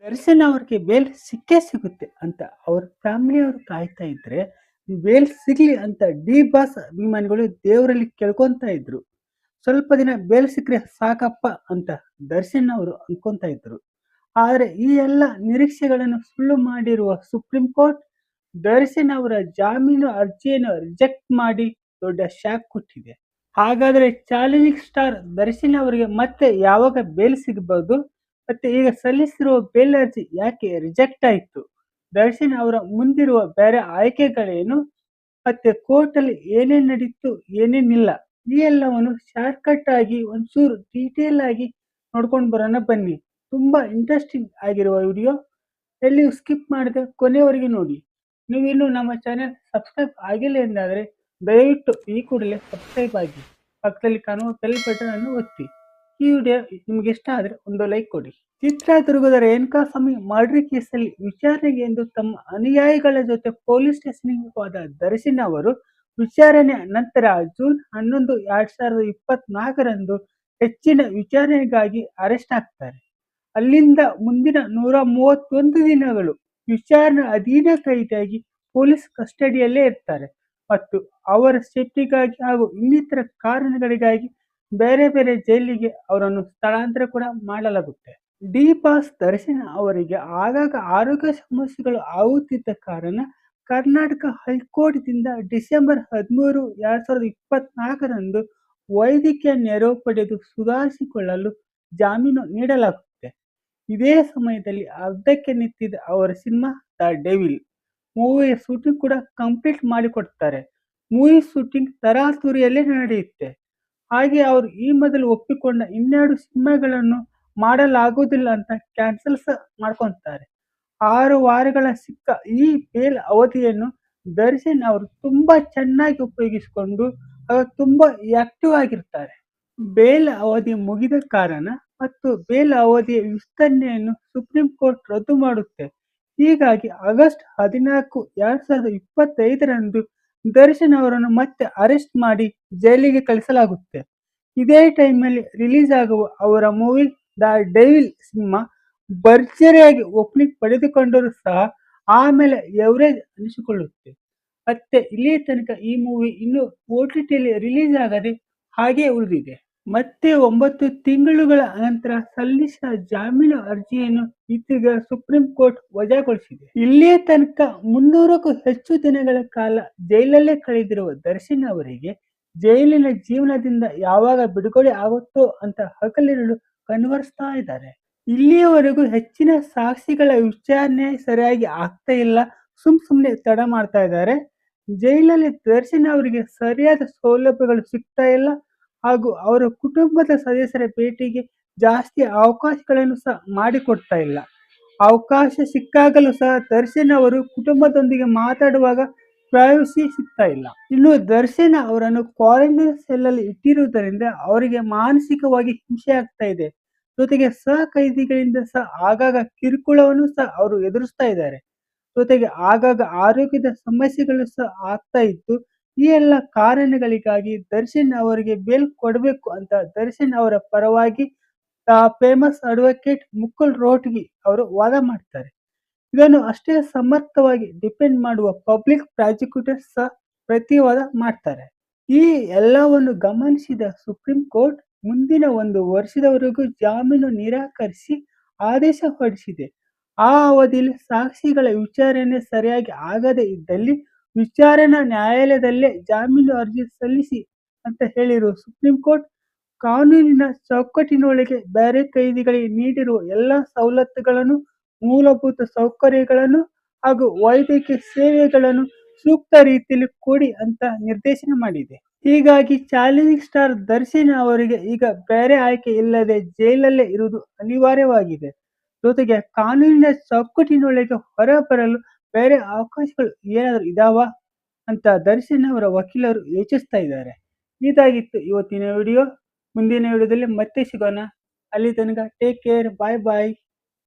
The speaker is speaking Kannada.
ದರ್ಶನ್ ಅವ್ರಿಗೆ ಬೇಲ್ ಸಿಕ್ಕೇ ಸಿಗುತ್ತೆ ಅಂತ ಅವ್ರ ಫ್ಯಾಮಿಲಿಯವರು ಕಾಯ್ತಾ ಇದ್ರೆ, ಬೇಲ್ ಸಿಗ್ಲಿ ಅಂತ ಡಿ ಬಾಸ್ ಅಭಿಮಾನಿಗಳು ದೇವರಲ್ಲಿ ಕೇಳ್ಕೊಂತ ಇದ್ರು. ಸ್ವಲ್ಪ ದಿನ ಬೇಲ್ ಸಿಕ್ಕರೆ ಸಾಕಪ್ಪ ಅಂತ ದರ್ಶನ್ ಅವರು ಅನ್ಕೊಂತ ಇದ್ರು. ಆದ್ರೆ ಈ ಎಲ್ಲ ನಿರೀಕ್ಷೆಗಳನ್ನು ಸುಳ್ಳು ಮಾಡಿರುವ ಸುಪ್ರೀಂ ಕೋರ್ಟ್ ದರ್ಶನ್ ಅವರ ಜಾಮೀನು ಅರ್ಜಿಯನ್ನು ರಿಜೆಕ್ಟ್ ಮಾಡಿ ದೊಡ್ಡ ಶಾಕ್ ಕೊಟ್ಟಿದೆ. ಹಾಗಾದ್ರೆ ಚಾಲೆಂಜಿಂಗ್ ಸ್ಟಾರ್ ದರ್ಶನ್ ಅವರಿಗೆ ಮತ್ತೆ ಯಾವಾಗ ಬೇಲ್ ಸಿಗಬಹುದು? ಮತ್ತೆ ಈಗ ಸಲ್ಲಿಸಿರುವ ಬೇಲ್ ಅರ್ಜಿ ಯಾಕೆ ರಿಜೆಕ್ಟ್ ಆಯಿತು? ದರ್ಶನ್ ಅವರ ಮುಂದಿರುವ ಬೇರೆ ಆಯ್ಕೆಗಳೇನು? ಮತ್ತೆ ಕೋರ್ಟ್ ಅಲ್ಲಿ ಏನೇನ್ ನಡೀತು, ಏನೇನಿಲ್ಲ, ಈ ಎಲ್ಲವನ್ನು ಶಾರ್ಟ್ ಕಟ್ ಆಗಿ ಒಂಚೂರು ಡೀಟೇಲ್ ಆಗಿ ನೋಡ್ಕೊಂಡು ಬರೋಣ ಬನ್ನಿ. ತುಂಬಾ ಇಂಟ್ರೆಸ್ಟಿಂಗ್ ಆಗಿರುವ ವಿಡಿಯೋ, ಎಲ್ಲಿಯೂ ಸ್ಕಿಪ್ ಮಾಡದೆ ಕೊನೆವರೆಗೆ ನೋಡಿ. ನೀವಿನ್ನು ನಮ್ಮ ಚಾನೆಲ್ ಸಬ್ಸ್ಕ್ರೈಬ್ ಆಗಿಲ್ಲ ಎಂದಾದರೆ ದಯವಿಟ್ಟು ಈ ಕೂಡಲೇ ಸಬ್ಸ್ಕ್ರೈಬ್ ಆಗಿ, ಪಕ್ಕದಲ್ಲಿ ಕಾಣುವ ಬೆಲ್ ಬಟನ್ ಅನ್ನು ಒತ್ತಿ. ಈ ವಿಡಿಯೋ ನಿಮ್ಗೆ ಇಷ್ಟ ಆದ್ರೆ ಒಂದು ಲೈಕ್ ಕೊಡಿ. ಚಿತ್ರದುರ್ಗದ ರೇಣುಕಾಸ್ವಾಮಿ ಮರ್ಡರ್ ಕೇಸಲ್ಲಿ ವಿಚಾರಣೆಗೆ ಎಂದು ತಮ್ಮ ಅನುಯಾಯಿಗಳ ಜೊತೆ ಪೊಲೀಸ್ ಸ್ಟೇಷನ್ಗೆ ಹೋದ ದರ್ಶನ್ ಅವರು ವಿಚಾರಣೆ ನಂತರ ಜೂನ್ 11, 2024ರಂದು ಹೆಚ್ಚಿನ ವಿಚಾರಣೆಗಾಗಿ ಅರೆಸ್ಟ್ ಆಗ್ತಾರೆ. ಅಲ್ಲಿಂದ ಮುಂದಿನ 131 ದಿನಗಳು ವಿಚಾರಣೆ ಅಧೀನ ಕೈದಿಯಾಗಿ ಪೊಲೀಸ್ ಕಸ್ಟಡಿಯಲ್ಲೇ ಇರ್ತಾರೆ ಮತ್ತು ಅವರ ಸೇಫ್ಟಿಗಾಗಿ ಹಾಗೂ ಇನ್ನಿತರ ಕಾರಣಗಳಿಗಾಗಿ ಬೇರೆ ಬೇರೆ ಜೈಲಿಗೆ ಅವರನ್ನು ಸ್ಥಳಾಂತರ ಕೂಡ ಮಾಡಲಾಗುತ್ತೆ. ಡಿ ಬಾಸ್ ದರ್ಶನ್ ಅವರಿಗೆ ಆಗಾಗ ಆರೋಗ್ಯ ಸಮಸ್ಯೆಗಳು ಆಗುತ್ತಿದ್ದ ಕಾರಣ ಕರ್ನಾಟಕ ಹೈಕೋರ್ಟ್ದಿಂದ ಡಿಸೆಂಬರ್ 13, 2024ರಂದು ವೈದ್ಯಕೀಯ ನೆರವು ಪಡೆದು ಸುಧಾರಿಸಿಕೊಳ್ಳಲು ಜಾಮೀನು ನೀಡಲಾಗುತ್ತೆ. ಇದೇ ಸಮಯದಲ್ಲಿ ಅರ್ಧಕ್ಕೆ ನಿಂತಿದ್ದ ಅವರ ಸಿನಿಮಾ ದ ಡೆವಿಲ್ ಮೂವಿಯ ಶೂಟಿಂಗ್ ಕೂಡ ಕಂಪ್ಲೀಟ್ ಮಾಡಿಕೊಡ್ತಾರೆ. ಮೂವಿ ಶೂಟಿಂಗ್ ತರಾತುರಿಯಲ್ಲೇ ನಡೆಯುತ್ತೆ. ಹಾಗೆ ಅವರು ಈ ಮೊದಲು ಒಪ್ಪಿಕೊಂಡ 12 ಸಿನಿಮಾಗಳನ್ನು ಮಾಡಲಾಗುವುದಿಲ್ಲ ಅಂತ ಕ್ಯಾನ್ಸಲ್ ಮಾಡ್ಕೊಂತಾರೆ. 6 ವಾರಗಳ ಸಿಕ್ಕ ಈ ಬೇಲ್ ಅವಧಿಯನ್ನು ದರ್ಶನ್ ಅವರು ತುಂಬಾ ಚೆನ್ನಾಗಿ ಉಪಯೋಗಿಸಿಕೊಂಡು ತುಂಬಾ ಆಕ್ಟಿವ್ ಆಗಿರ್ತಾರೆ. ಬೇಲ್ ಅವಧಿ ಮುಗಿದ ಕಾರಣ ಮತ್ತು ಬೇಲ್ ಅವಧಿಯ ವಿಸ್ತರಣೆಯನ್ನು ಸುಪ್ರೀಂ ಕೋರ್ಟ್ ರದ್ದು ಮಾಡುತ್ತೆ. ಹೀಗಾಗಿ ಆಗಸ್ಟ್ 14, 2025ರಂದು ದರ್ಶನ್ ಅವರನ್ನು ಮತ್ತೆ ಅರೆಸ್ಟ್ ಮಾಡಿ ಜೈಲಿಗೆ ಕಳಿಸಲಾಗುತ್ತೆ. ಇದೇ ಟೈಮಲ್ಲಿ ರಿಲೀಸ್ ಆಗುವ ಅವರ ಮೂವಿ ದ ಡೆವಿಲ್ ಸಿನಿಮಾ ಭರ್ಜರಿಯಾಗಿ ಓಪನಿಂಗ್ ಪಡೆದುಕೊಂಡರೂ ಸಹ ಆಮೇಲೆ ಎವರೇಜ್ ಅನಿಸಿಕೊಳ್ಳುತ್ತೆ. ಮತ್ತೆ ಇಲ್ಲಿ ತನಕ ಈ ಮೂವಿ ಇನ್ನು OTTಯಲ್ಲಿ ರಿಲೀಸ್ ಆಗದೆ ಹಾಗೆ ಉಳಿದಿದೆ. ಮತ್ತೆ 9 ತಿಂಗಳುಗಳ ನಂತರ ಸಲ್ಲಿಸಿದ ಜಾಮೀನು ಅರ್ಜಿಯನ್ನು ಇದೀಗ ಸುಪ್ರೀಂ ಕೋರ್ಟ್ ವಜಾಗೊಳಿಸಿದೆ. ಇಲ್ಲಿಯ ತನಕ 300ಕ್ಕೂ ಹೆಚ್ಚು ದಿನಗಳ ಕಾಲ ಜೈಲಲ್ಲೇ ಕಳೆದಿರುವ ದರ್ಶನ್ ಅವರಿಗೆ ಜೈಲಿನ ಜೀವನದಿಂದ ಯಾವಾಗ ಬಿಡುಗಡೆ ಆಗುತ್ತೋ ಅಂತ ಹಗಲಿರುಳು ಕಣ್ವರ್ಸ್ತಾ ಇದ್ದಾರೆ. ಇಲ್ಲಿಯವರೆಗೂ ಹೆಚ್ಚಿನ ಸಾಕ್ಷಿಗಳ ವಿಚಾರಣೆ ಸರಿಯಾಗಿ ಆಗ್ತಾ ಇಲ್ಲ, ಸುಮ್ನೆ ತಡ ಮಾಡ್ತಾ ಇದ್ದಾರೆ. ಜೈಲಲ್ಲಿ ದರ್ಶನ್ ಅವರಿಗೆ ಸರಿಯಾದ ಸೌಲಭ್ಯಗಳು ಸಿಗ್ತಾ ಇಲ್ಲ ಹಾಗೂ ಅವರ ಕುಟುಂಬದ ಸದಸ್ಯರ ಭೇಟಿಗೆ ಜಾಸ್ತಿ ಅವಕಾಶಗಳನ್ನು ಸಹ ಮಾಡಿಕೊಡ್ತಾ ಇಲ್ಲ. ಅವಕಾಶ ಸಿಕ್ಕಾಗಲೂ ಸಹ ದರ್ಶನ್ ಅವರು ಕುಟುಂಬದೊಂದಿಗೆ ಮಾತಾಡುವಾಗ ಪ್ರೈವಸಿ ಸಿಗ್ತಾ ಇಲ್ಲ. ಇನ್ನು ದರ್ಶನ್ ಅವರನ್ನು ಕ್ವಾರಂಟೈನ್ ಸೆಲ್ ಅಲ್ಲಿ ಇಟ್ಟಿರುವುದರಿಂದ ಅವರಿಗೆ ಮಾನಸಿಕವಾಗಿ ಹಿಂಸೆ ಆಗ್ತಾ ಇದೆ. ಜೊತೆಗೆ ಸಹ ಕೈದಿಗಳಿಂದ ಸಹ ಆಗಾಗ ಕಿರುಕುಳವನ್ನು ಸಹ ಅವರು ಎದುರಿಸ್ತಾ ಇದ್ದಾರೆ. ಜೊತೆಗೆ ಆಗಾಗ ಆರೋಗ್ಯದ ಸಮಸ್ಯೆಗಳು ಸಹ ಆಗ್ತಾ ಇತ್ತು. ಈ ಎಲ್ಲ ಕಾರಣಗಳಿಗಾಗಿ ದರ್ಶನ್ ಅವರಿಗೆ ಬೇಲ್ ಕೊಡಬೇಕು ಅಂತ ದರ್ಶನ್ ಅವರ ಪರವಾಗಿ ಫೇಮಸ್ ಅಡ್ವೊಕೇಟ್ ಮುಕುಲ್ ರೋಹ್ಟಗಿ ಅವರು ವಾದ ಮಾಡ್ತಾರೆ. ಇದನ್ನು ಅಷ್ಟೇ ಸಮರ್ಥವಾಗಿ ಡಿಫೆಂಡ್ ಮಾಡುವ ಪಬ್ಲಿಕ್ ಪ್ರಾಸಿಕ್ಯೂಟರ್ ಸಹ ಪ್ರತಿವಾದ ಮಾಡ್ತಾರೆ. ಈ ಎಲ್ಲವನ್ನು ಗಮನಿಸಿದ ಸುಪ್ರೀಂ ಕೋರ್ಟ್ ಮುಂದಿನ 1 ವರ್ಷದವರೆಗೂ ಜಾಮೀನು ನಿರಾಕರಿಸಿ ಆದೇಶ ಹೊರಡಿಸಿದೆ. ಆ ಅವಧಿಯಲ್ಲಿ ಸಾಕ್ಷಿಗಳ ವಿಚಾರಣೆ ಸರಿಯಾಗಿ ಆಗದೇ ಇದ್ದಲ್ಲಿ ವಿಚಾರಣಾ ನ್ಯಾಯಾಲಯದಲ್ಲೇ ಜಾಮೀನು ಅರ್ಜಿ ಸಲ್ಲಿಸಿ ಅಂತ ಹೇಳಿರುವ ಸುಪ್ರೀಂ ಕೋರ್ಟ್, ಕಾನೂನಿನ ಚೌಕಟ್ಟಿನೊಳಗೆ ಬೇರೆ ಕೈದಿಗಳಿಗೆ ನೀಡಿರುವ ಎಲ್ಲ ಸವಲತ್ತುಗಳನ್ನು, ಮೂಲಭೂತ ಸೌಕರ್ಯಗಳನ್ನು ಹಾಗೂ ವೈದ್ಯಕೀಯ ಸೇವೆಗಳನ್ನು ಸೂಕ್ತ ರೀತಿಯಲ್ಲಿ ಕೊಡಿ ಅಂತ ನಿರ್ದೇಶನ ಮಾಡಿದೆ. ಹೀಗಾಗಿ ಚಾಲೆಂಜಿಂಗ್ ಸ್ಟಾರ್ ದರ್ಶನ್ ಅವರಿಗೆ ಈಗ ಬೇರೆ ಆಯ್ಕೆ ಇಲ್ಲದೆ ಜೈಲಲ್ಲೇ ಇರುವುದು ಅನಿವಾರ್ಯವಾಗಿದೆ. ಜೊತೆಗೆ ಕಾನೂನಿನ ಚೌಕಟ್ಟಿನೊಳಗೆ ಹೊರಬರಲು ಬೇರೆ ಅವಕಾಶಗಳು ಏನಾದರೂ ಇದಾವಾ ಅಂತ ದರ್ಶನ್ ಅವರ ವಕೀಲರು ಯೋಚಿಸ್ತಾ ಇದ್ದಾರೆ. ಇದಾಗಿತ್ತು ಇವತ್ತಿನ ವಿಡಿಯೋ. ಮುಂದಿನ ವಿಡಿಯೋದಲ್ಲಿ ಮತ್ತೆ ಸಿಗೋಣ. ಅಲ್ಲಿ ತನಕ ಟೇಕ್ ಕೇರ್, ಬಾಯ್ ಬಾಯ್.